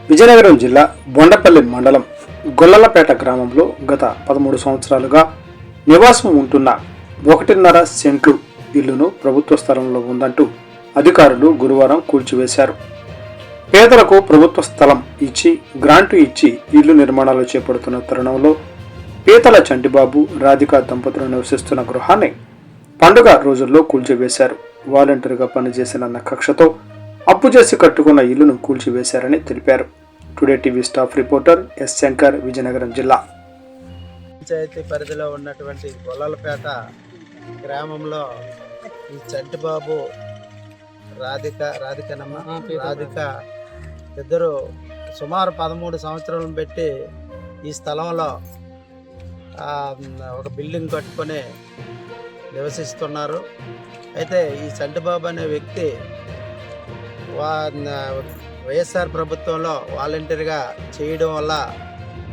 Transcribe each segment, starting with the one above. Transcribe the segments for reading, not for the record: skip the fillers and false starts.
విజయనగరం జిల్లా బొండపల్లి మండలం గొల్లలపేట గ్రామంలో గత 13 సంవత్సరాలుగా నివాసం ఉంటున్న 1.5 సెంట్లు ఇల్లును ప్రభుత్వ స్థలంలో ఉందంటూ అధికారులు గురువారం కూల్చివేశారు. పేదలకు ప్రభుత్వ స్థలం ఇచ్చి గ్రాంటు ఇచ్చి ఇల్లు నిర్మాణాలు చేపడుతున్న తరుణంలో పీతల చంటిబాబు రాధిక దంపతులు నివసిస్తున్న గృహాన్ని పండుగ రోజుల్లో కూల్చివేశారు. వాలంటీర్గా పనిచేసిన కక్షతో అప్పు చేసి కట్టుకున్న ఇల్లును కూల్చివేశారని తెలిపారు. Today TV staff reporter yes Shankar, Vizianagaram జిల్లా. పంచాయతీ పరిధిలో ఉన్నటువంటి గొల్లలపేట గ్రామంలో ఈ చంటిబాబు రాధిక ఇద్దరు సుమారు 13 సంవత్సరాలను పెట్టి ఈ స్థలంలో ఒక బిల్డింగ్ కట్టుకొని నివసిస్తున్నారు. అయితే ఈ చంటిబాబు అనే వ్యక్తి వైఎస్ఆర్ ప్రభుత్వంలో వాలంటీర్గా చేయడం వల్ల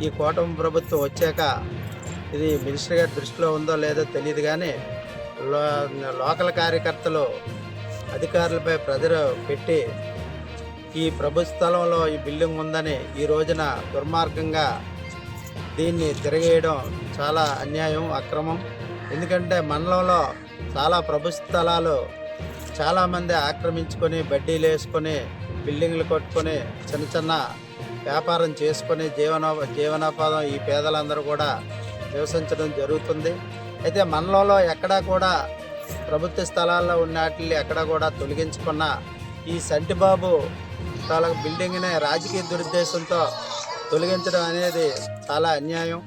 ఈ కూటమి ప్రభుత్వం వచ్చాక ఇది మినిస్టర్ గారి దృష్టిలో ఉందో లేదో తెలియదు, కానీ లోకల్ కార్యకర్తలు అధికారులపై ప్రెజర్ పెట్టి ఈ ప్రభుత్వ స్థలంలో ఈ బిల్డింగ్ ఉందని ఈ రోజున దుర్మార్గంగా దీన్ని తిరగేయడం చాలా అన్యాయం, అక్రమం. ఎందుకంటే మండలంలో చాలా ప్రభుత్వ స్థలాలు చాలామంది ఆక్రమించుకొని బడ్డీలు వేసుకొని బిల్డింగ్లు కట్టుకొని చిన్న చిన్న వ్యాపారం చేసుకొని జీవనోపాధం ఈ పేదలందరూ కూడా నివసించడం జరుగుతుంది. అయితే మండలంలో ఎక్కడా కూడా ప్రభుత్వ స్థలాల్లో ఉన్న వాటిని ఎక్కడా కూడా తొలగించుకున్న ఈ చంటిబాబు బిల్డింగ్ని రాజకీయ దురుద్దేశంతో తొలగించడం అనేది చాలా అన్యాయం.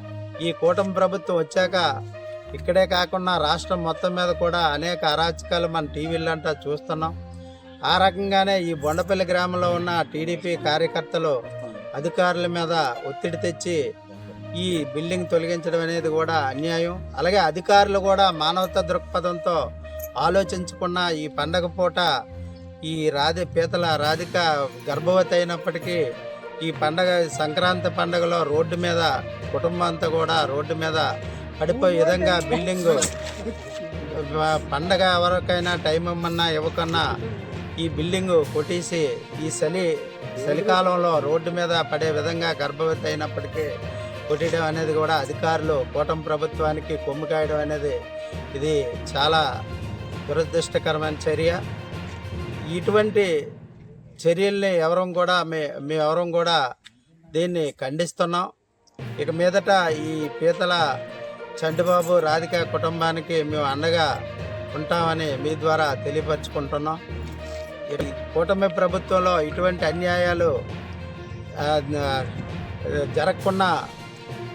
ఈ కూటమి ప్రభుత్వం వచ్చాక ఇక్కడే కాకుండా రాష్ట్రం మొత్తం మీద కూడా అనేక అరాచకాలు మన టీవీలంటా చూస్తున్నాం. ఆ రకంగానే ఈ బొండపల్లి గ్రామంలో ఉన్న టీడీపీ కార్యకర్తలు అధికారుల మీద ఒత్తిడి తెచ్చి ఈ బిల్డింగ్ తొలగించడం అనేది కూడా అన్యాయం. అలాగే అధికారులు కూడా మానవతా దృక్పథంతో ఆలోచించుకున్న ఈ పండగ పూట ఈ పీతల రాధిక గర్భవతి అయినప్పటికీ ఈ పండగ సంక్రాంతి పండగలో రోడ్డు మీద కుటుంబం అంతా కూడా రోడ్డు మీద పడిపోయే విధంగా బిల్డింగ్ పండగ ఎవరికైనా టైం ఇమ్మన్నా ఇవ్వకన్నా ఈ బిల్డింగ్ కొట్టేసి ఈ చలికాలంలో రోడ్డు మీద పడే విధంగా గర్భవతి అయినప్పటికీ కొట్టడం అనేది కూడా అధికారులు కూటమి ప్రభుత్వానికి కొమ్ము కాయడం అనేది ఇది చాలా దురదృష్టకరమైన చర్య. ఇటువంటి చర్యల్ని మేమెవరం కూడా దీన్ని ఖండిస్తున్నాం. ఇక మీదట ఈ పీతల చంటిబాబు రాధిక కుటుంబానికి మేము అండగా ఉంటామని మీ ద్వారా తెలియపరుచుకుంటున్నాం. కూటమి ప్రభుత్వంలో ఇటువంటి అన్యాయాలు జరగకుండా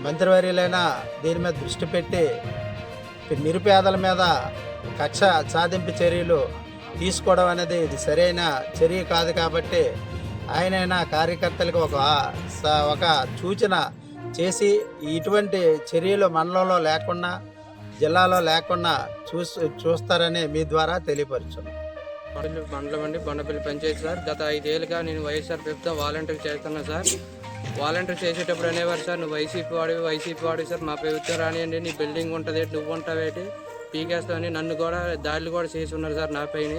మంత్రివర్యులైనా దీని మీద దృష్టి పెట్టి నిరుపేదల మీద కక్ష సాధింపు చర్యలు తీసుకోవడం అనేది ఇది సరైన చర్య కాదు. కాబట్టి ఆయనైనా కార్యకర్తలకు ఒక సూచన చేసి ఇటువంటి చర్యలు మండలంలో లేకుండా జిల్లాలో లేకుండా చూస్తారని మీ ద్వారా తెలియపరచున్నాం. మండలం అండి, బొండపల్లి పంచాయతీ సార్. గత 5 ఏళ్ళుగా నేను వైఎస్ఆర్ ప్రభుత్వం వాలంటీర్ చేస్తున్నా సార్. వాలంటీర్ చేసేటప్పుడు అనేవారు సార్, నువ్వు వైసీపీ వాడి సార్, మా ప్రభుత్వం రానియండి, నీ బిల్డింగ్ ఉంటుంది, నువ్వు ఉంటావేటి పీకేస్తావని నన్ను కూడా దాడులు కూడా చేసి ఉన్నారు సార్ నా పైన.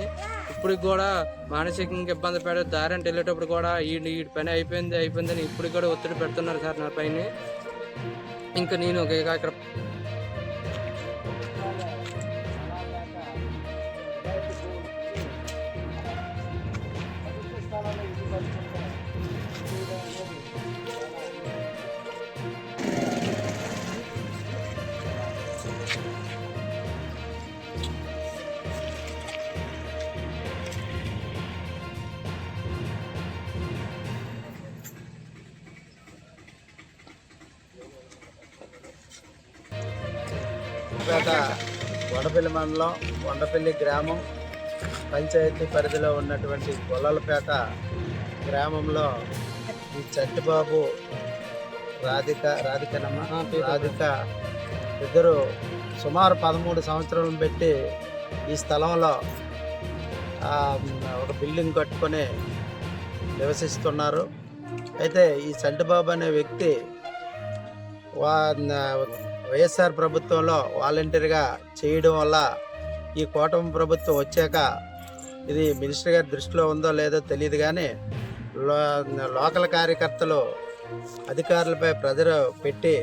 ఇప్పటికి కూడా మానసికంగా ఇబ్బంది పెడ దారంటే వెళ్ళేటప్పుడు కూడా ఈ పని అయిపోయిందని ఇప్పటికి కూడా ఒత్తిడి పెడుతున్నారు సార్ నా పైన. ఇంకా నేను ఇక్కడ బొండపల్లి మండలం బొండపల్లి గ్రామం పంచాయతీ పరిధిలో ఉన్నటువంటి గొల్లలపేట గ్రామంలో ఈ చంటిబాబు రాధిక ఇద్దరు సుమారు 13 సంవత్సరాలను పెట్టి ఈ స్థలంలో ఒక బిల్డింగ్ కట్టుకొని నివసిస్తున్నారు. అయితే ఈ చంటిబాబు అనే వ్యక్తి వైఎస్ఆర్ ప్రభుత్వంలో వాలంటీర్గా చేయడం వల్ల ఈ కూటమి ప్రభుత్వం వచ్చాక ఇది మినిస్టర్ గారి దృష్టిలో ఉందో లేదో తెలియదు, కానీ లోకల్ కార్యకర్తలు అధికారులపై ప్రెజర్ పెట్టి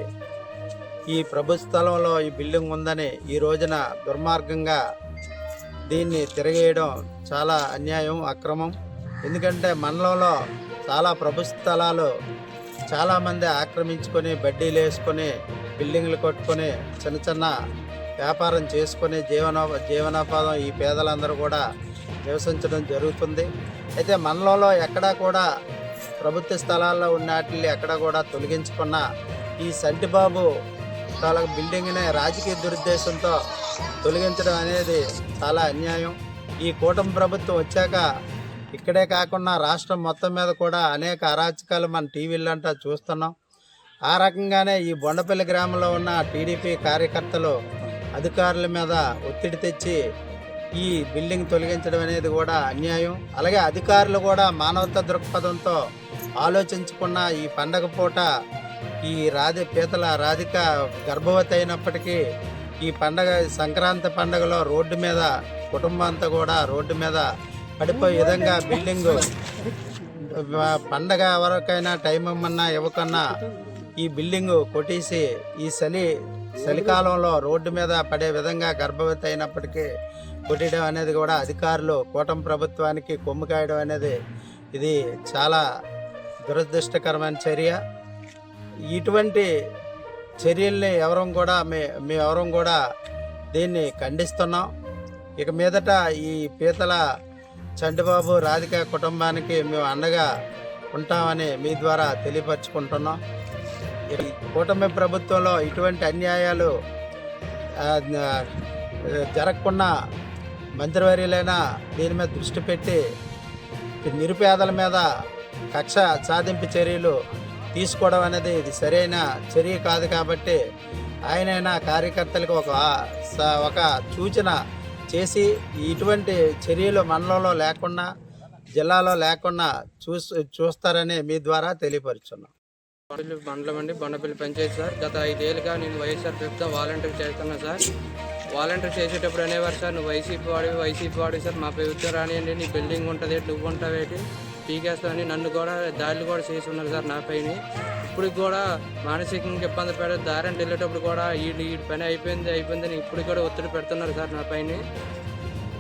ఈ ప్రభు స్థలంలో ఈ బిల్డింగ్ ఉందని ఈ రోజున దుర్మార్గంగా దీన్ని తిరగేయడం చాలా అన్యాయం, అక్రమం. ఎందుకంటే మండలంలో చాలా ప్రభు స్థలాలు చాలామంది ఆక్రమించుకొని బడ్డీలు వేసుకొని బిల్డింగ్లు కట్టుకొని చిన్న చిన్న వ్యాపారం చేసుకొని జీవనోపాధం ఈ పేదలందరూ కూడా నివసించడం జరుగుతుంది. అయితే మండలంలో ఎక్కడా కూడా ప్రభుత్వ స్థలాల్లో ఉన్నట్లు ఎక్కడా కూడా తొలగించుకున్న ఈ సంటిబాబు తాలూకు బిల్డింగ్ని రాజకీయ దురుద్దేశంతో తొలగించడం అనేది చాలా అన్యాయం. ఈ కూటమి ప్రభుత్వం వచ్చాక ఇక్కడే కాకుండా రాష్ట్రం మొత్తం మీద కూడా అనేక అరాచకాలు మన టీవీలంటా చూస్తున్నాం. ఆ రకంగానే ఈ బొండపల్లి గ్రామంలో ఉన్న టీడీపీ కార్యకర్తలు అధికారుల మీద ఒత్తిడి తెచ్చి ఈ బిల్డింగ్ తొలగించడం అనేది కూడా అన్యాయం. అలాగే అధికారులు కూడా మానవతా దృక్పథంతో ఆలోచించకుండా ఈ పండగ పూట ఈ పీతల రాధిక గర్భవతి అయినప్పటికీ ఈ పండగ సంక్రాంతి పండగలో రోడ్డు మీద కుటుంబం అంతా కూడా రోడ్డు మీద పడిపోయే విధంగా బిల్డింగ్ పండగ ఎవరికైనా టైం ఇవ్వమన్నా ఇవ్వకన్నా ఈ బిల్డింగ్ కొట్టేసి ఈ చలికాలంలో రోడ్డు మీద పడే విధంగా గర్భవతి అయినప్పటికీ కొట్టడం అనేది కూడా అధికారులు కూటమి ప్రభుత్వానికి కొమ్ము కాయడం అనేది ఇది చాలా దురదృష్టకరమైన చర్య. ఇటువంటి చర్యల్ని మేమెవరం కూడా దీన్ని ఖండిస్తున్నాం. ఇక మీదట ఈ పీతల చంటిబాబు రాధిక కుటుంబానికి మేము అండగా ఉంటామని మీ ద్వారా తెలియపరచుకుంటున్నాం. ఈ కూటమి ప్రభుత్వంలో ఇటువంటి అన్యాయాలు జరగకుండా మంత్రివర్యులైనా దీని మీద దృష్టి పెట్టి నిరుపేదల మీద కక్ష సాధింపు చర్యలు తీసుకోవడం అనేది ఇది సరైన చర్య కాదు. కాబట్టి ఆయనైనా కార్యకర్తలకు ఒక సూచన చేసి ఇటువంటి చర్యలు మండలంలో లేకుండా జిల్లాలో లేకుండా చూస్తారని మీ ద్వారా తెలియపరుచున్నాం. మండలం అండి, బొండపల్లి పంచాయతీ సార్. గత 5 ఏళ్ళుగా నేను వైఎస్ఆర్ ప్రభుత్వం వాలంటీర్ చేస్తున్నా సార్. వాలంటీర్ చేసేటప్పుడు అనేవారు సార్, నువ్వు వైసీపీ వాడి సార్, మా ప్రభుత్వం రానియండి, నీ బిల్డింగ్ ఉంటుంది, నువ్వు ఉంటావేటి పీకేస్తావని నన్ను కూడా దాడులు కూడా చేసి ఉన్నారు సార్ నా పైన. ఇప్పుడు కూడా మానసికంగా ఇబ్బంది పెడ దారంటే వెళ్ళేటప్పుడు కూడా ఈ పని అయిపోయిందని ఇప్పుడు కూడా ఒత్తిడి పెడుతున్నారు సార్ నా పైన.